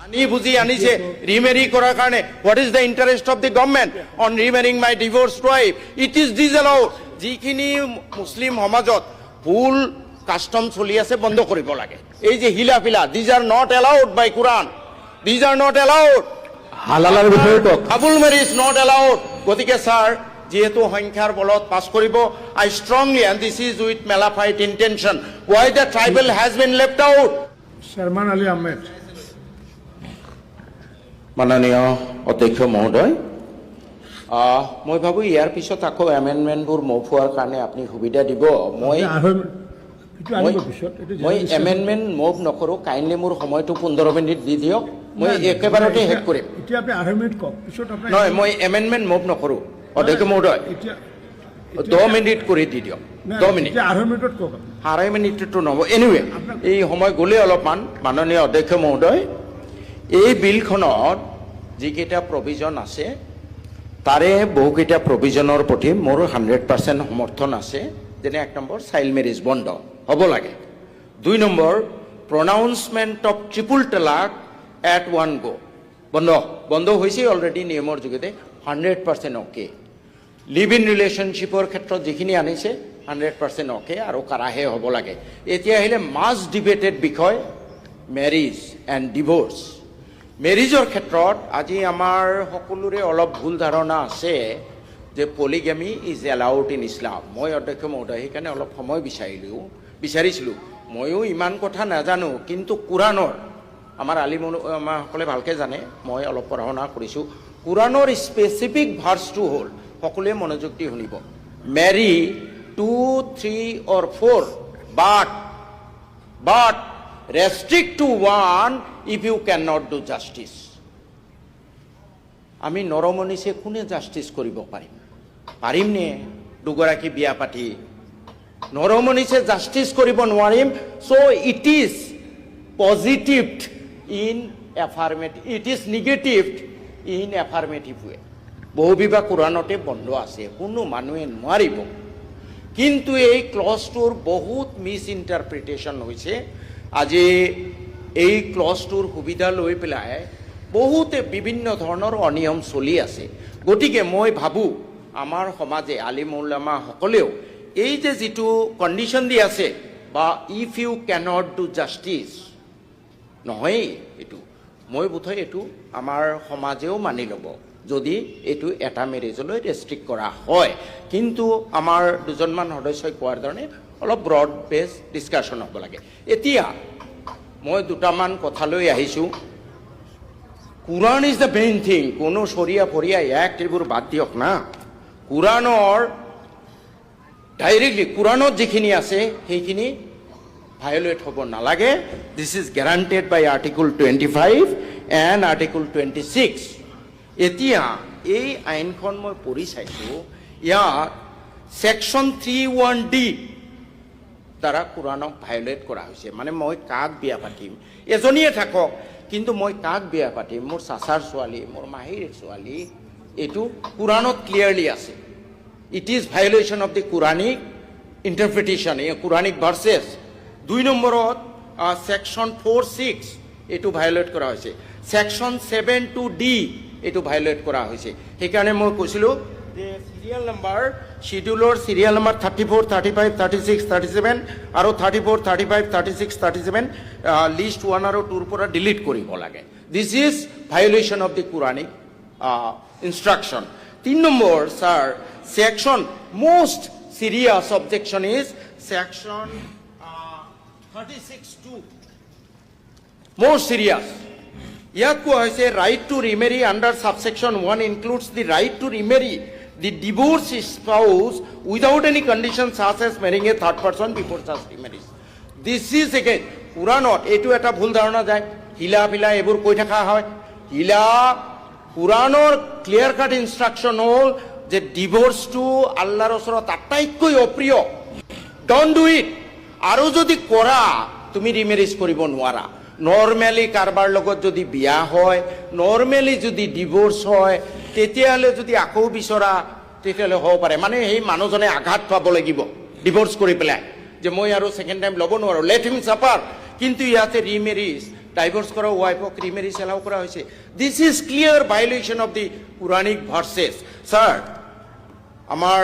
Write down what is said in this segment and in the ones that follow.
আনি বুজি আনিছে রিমেরি করার কারণে what is the interest of the government on remarrying my divorced wife it is disallowed যিখিনি মুছলিম সমাজত ভুল কাষ্টম চলি আছে বন্ধ কৰিব লাগে এই যে হিলা ফিলা these are not allowed by কুৰআন দিজ আৰ নট এলাউড হালালৰ বিষয়ে কওক কাবুল মেৰিজ নট এলাউড গতিকে স্যাৰ যেহেতু সংখ্যাৰ বলত পাস কৰিব I strongly and this is with malafide intention why the tribal has been left out Sharman Ali Ahmed. মাননীয় অধ্যক্ষ মহোদয় মই ভাবো ইয়াৰ পিছত আকৌ এমেণ্ডমেণ্টবোৰ মফুৱাৰ কাৰণে আপুনি সুবিধা দিব মই এমেণ্ডমেণ্ট মুভ নকৰোঁ কাইণ্ডলি মোৰ সময়টো 15 মিনিট দি দিয়ক মই একেবাৰতে শেষ কৰিম নহয় মই এমেণ্ডমেণ্ট মুভ নকৰোঁ অধ্যক্ষ মহোদয় 10 মিনিট কৰি দি দিয়ক 10 মিনিট 2.5 মিনিটটো নহ'ব এনিৱে এই সময় গ'লে অলপমান মাননীয় অধ্যক্ষ মহোদয় এই বিলখনত যিকেইটা প্ৰভিজন আছে তাৰে বহুকেইটা প্ৰভিজনৰ প্ৰতি মোৰ 100% সমৰ্থন আছে যেনে 1 নম্বৰ চাইল্ড মেৰিজ বন্ধ হ'ব লাগে 2 নম্বৰ প্ৰনাউন্সমেণ্ট অফ ট্ৰিপল তালাক এট ওৱান গো বন্ধ হৈছে অলৰেডি নিয়মৰ যোগেদি 100% অ'কে লিভ ইন ৰিলেশ্যনশ্বিপৰ ক্ষেত্ৰত যিখিনি আনিছে 100% অ'কে আৰু কাৰাহে হ'ব লাগে এতিয়া আহিলে মাষ্ট ডিবেটেড বিষয় মেৰিজ এণ্ড ডিভোৰ্চ মেৰিজৰ ক্ষেত্ৰত আজি আমাৰ সকলোৰে অলপ ভুল ধাৰণা আছে যে polygamy is allowed in Islam মই অধ্যক্ষ মহোদয় সেইকাৰণে অলপ সময় বিচাৰিছিলোঁ ময়ো ইমান কথা নাজানো কিন্তু কোৰাণৰ আমাৰ আলিমসকলে ভালকৈ জানে মই অলপ পঢ়া শুনা কৰিছোঁ কোৰাণৰ স্পেচিফিক ভাৰ্চটো হ'ল সকলোৱে মনোযোগ দি শুনিব মেৰি 2, 3 or 4 but restrict to one if you cannot do justice আমি নৰমনিছে কোনে জাষ্টিস কৰিব পাৰিম নে দুগৰাকী বিয়া পাতি নৰমনিছে জাষ্টিস কৰিব নোৱাৰিম so it is positive in affirmative it is negative in affirmative way বহু বিবাহ কোৰাণতে বন্ধ আছে কোনো মানুহে নোৱাৰিব কিন্তু এই ক্লজটোৰ বহুত মিস ইন্টাৰপ্ৰিটেশন হৈছে আজি এই ক্লজটোৰ সুবিধা লৈ পেলাই বহুতে বিভিন্ন ধৰণৰ অনিয়ম চলি আছে গতিকে মই ভাবোঁ আমাৰ সমাজে আলিম উলামা সকলেও এই যে যিটো কণ্ডিশ্যন দি আছে বা if you can't do justice নহয় এইটো মই বোধহয় এইটো আমাৰ সমাজেও মানি ল'ব যদি এইটো এটা মেৰেজলৈ ৰেষ্ট্ৰিক্ট কৰা হয় কিন্তু আমাৰ দুজনমান সদস্যই কোৱাৰ ধৰণে অলপ ব্ৰড বেছ ডিছকাশ্যন হ'ব লাগে এতিয়া মই দুটামান কথালৈ আহিছোঁ কোৰাণ ইজ দ্য মেইন থিং কোনো চৰিয়া ফৰিয়া এক্ট এইবোৰ বাদ দিয়ক না কোৰাণৰ ডাইৰেক্টলি কোৰাণত যিখিনি আছে সেইখিনি ভায়োলেট হ'ব নালাগে this is guaranteed by article 25 and article 26 এতিয়া এই আইনখন মই পঢ়ি চাইছোঁ ইয়াত ছেকশ্যন 31D দ্বাৰা কোৰাণক ভায়োলেট কৰা হৈছে মানে মই কাক বিয়া পাতিম এজনীয়ে থাকক কিন্তু মই কাক বিয়া পাতিম মোৰ চাচাৰ ছোৱালী মোৰ মাহীৰ ছোৱালী এইটো কোৰাণত ক্লিয়াৰলি আছে it is violation of the Quranic interpretation Quranic verses 2 নম্বৰত ছেকশ্যন 46 এইটো ভায়োলেট কৰা হৈছে ছেকশ্যন 72D এইটো ভায়োলেট কৰা হৈছে সেইকাৰণে মই কৈছিলোঁ যে সিৰিয়াল নাম্বাৰ শিডিউলৰ সিৰিয়াল নাম্বাৰ 34, 35, 36, 37 আৰু 34, 35, 36, 37 লিষ্ট 1 আৰু 2 পৰা ডিলিট কৰিব লাগে this is violation of the Quranic instruction 3 number sir section most serious objection is section 36(2) most serious ইয়াত কোৱা হৈছে right to remarry under subsection 1 includes the right to remarry the divorced spouse without any condition such as marrying a third person before such remarriage. This is again Quranot etu eta bhul dharona jay hila pila ebur koi thaka hoy hila Quranor clear cut instruction hol je divorce to Allah rosorot attaikoi opriyo don't do it aro jodi kora tumi remarriage koribo nwara normally karbar logot jodi biya hoy normally jodi divorce hoy তেতিয়ালে যদি আকো বিচৰা তেতিয়ালে হ'ব পাৰে মানে এই মানুহজনে আঘাত পাব লাগিব ডিভোৰ্স কৰি পেলাই যে মই আৰু সেকেন্ড টাইম লব নোৱাৰো লেট হিম সাফার কিন্তু ইয়াতে রিমেরিজ ডাইভোর্স করা ওয়াইফক রিমেরিজ এলাও করা হয়েছে। This is clear violation of the Quranic verses. Sir, আমাৰ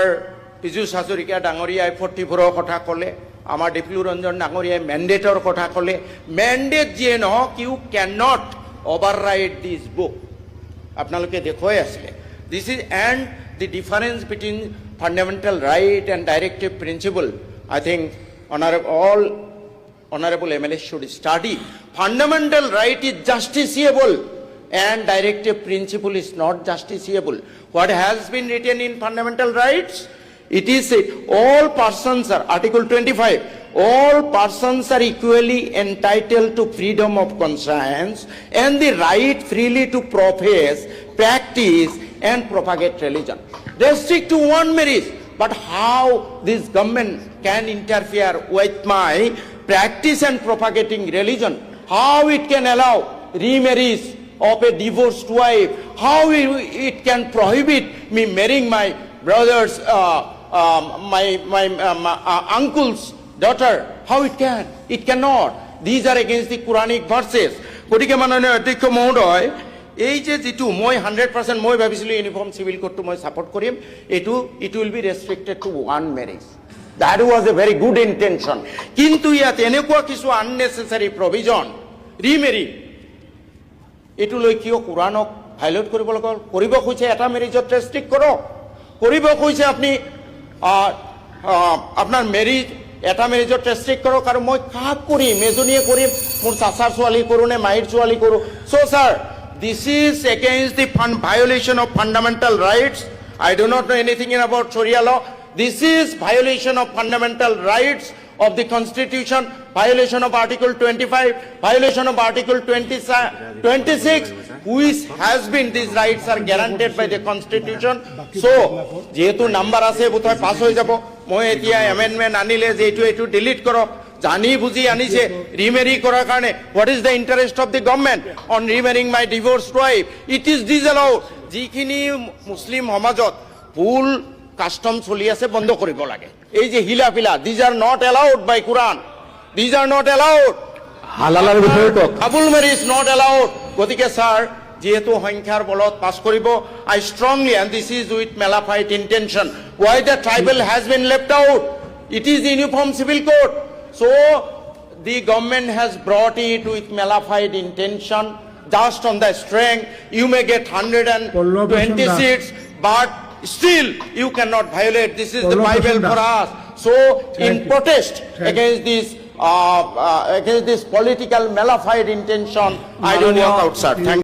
পীযুষ হাজৰিকা ডাঙৰীয়াই 44ৰ কথা ক'লে, আমাৰ ডিপ্লু ৰঞ্জন ডাঙৰীয়াই মেণ্ডেটৰ কথা ক'লে। মেণ্ডেট যিয়ে নহওক, you can not override this book. আপোনালোকে দেখুৱাই আছিলে। This is and the difference between fundamental right and directive principle, I think all honorable MLAs should study. Fundamental right is justiciable and directive principle is not justiciable. What has been written in fundamental rights? It is said all persons are, Article 25, all persons are equally entitled to freedom of conscience and the right freely to profess, practice and propagate religion. Restrict to one marriage. But how this government can interfere with my practice and propagating religion? How it can allow remarriage of a divorced wife? How it can prohibit me marrying my brother's, my uncle's daughter? How it can? It cannot. These are against the Quranic verses. গতিকে মাননীয় অধ্যক্ষ মহোদয়, এই যে যিটো মই 100% মই ভাবিছিলোঁ ইউনিফৰ্ম চিভিল কোডটো মই ছাপোৰ্ট কৰিম, এইটো it will be restricted to one marriage. That was a very good intention. কিন্তু ইয়াত এনেকুৱা কিছু আননেচেচাৰী প্ৰভিজন, ৰিমেৰি, এইটো লৈ কিয় কোৰাণক ভাইলেট কৰিব লগা হ'ল? কৰিব খুজিছে এটা মেৰিজত ৰেষ্ট্ৰিক্ট কৰক, কৰিব খুজিছে আপুনি আপোনাৰ মেৰিজ এটা মেৰিজত ৰেষ্ট্ৰিক্ট কৰক। আৰু মই কাক কৰিম? এজনীয়ে কৰিম, মোৰ চাচাৰ ছোৱালী কৰোঁ নে মাহীৰ ছোৱালী কৰোঁ? চ' sir, this is against the violation of fundamental rights. I do not know anything about Sharia law. This is violation of fundamental rights of the Constitution, violation of Article 25, violation of Article 26, which has been, these rights are guaranteed by the Constitution. So, যেহেতু number আছে বোধহয় পাছ হৈ যাব, মই এতিয়া amendment আনিলে যে এইটো ডিলিট কৰক, জানি বুজি আনিছে রিমেরি করার কারণে। What is the interest of the government on remarrying my divorced wife? It is disallowed. যিখিনি মুছলিম সমাজত ভুল কাষ্টম চলি আছে বন্ধ কৰিব লাগে। এই যে হিলা পিলা, these are not allowed by কোৰআন, দিজ আৰ নট এলাউড। হালালাৰ বিষয়টো কাবুল মেৰিজ নট এলাউড। গতিকে স্যাৰ, যেহেতু সংখ্যাৰ বলত পাছ কৰিব, I strongly, and this is with malafide intention, why the tribal has been left out? It is uniform civil code. So the government has brought it with malified intention, just on the strength. You may get 120 seats, but still you cannot violate. This is the Bible for us. So in protest against this political malified intention, I don't walk out, sir. Thank you.